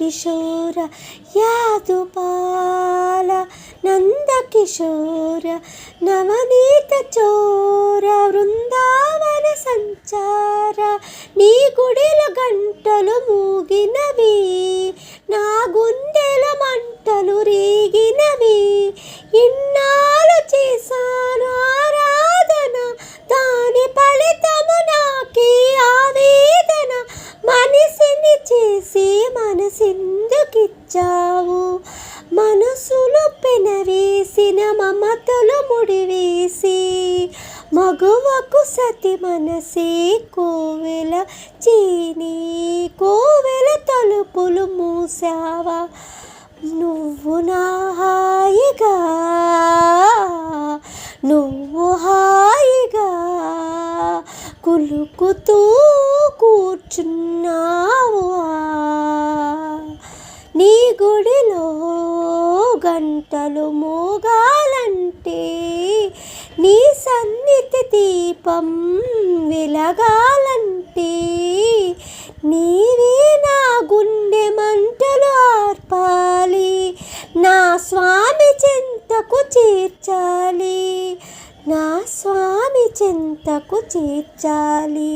కిశోర యాదుపాల నందకిశోర నవనీత చోర వృందావన సంచార నీ గుడిల గంటలు మూగినవి నా గుండెల మంటలు రేగినవి ఇన్నాళ్ళు చేశాను ఆరాధన దాని ఫలితము నాకే ఆవేదన మనిషిని చేసి మనసెందుకిచ్చావు మనసులు పెనవేసిన మమతలు ముడివేసి మగువకు సతి మనసే కోవెల చీని కోవెల తలుపులు మూసావా నువ్వు నా హాయిగా నువ్వు హాయిగా కులుకుతూ కూర్చున్నావు నీ గుడిలో గంటలు మోగాలంటే నీ సన్నిధి దీపం వెలగాలంటే నీవే నా గుండె మంటలు ఆర్పాలి నా స్వామి చెంతకు చేర్చాలి నా స్వామి చెంతకు చేర్చాలి.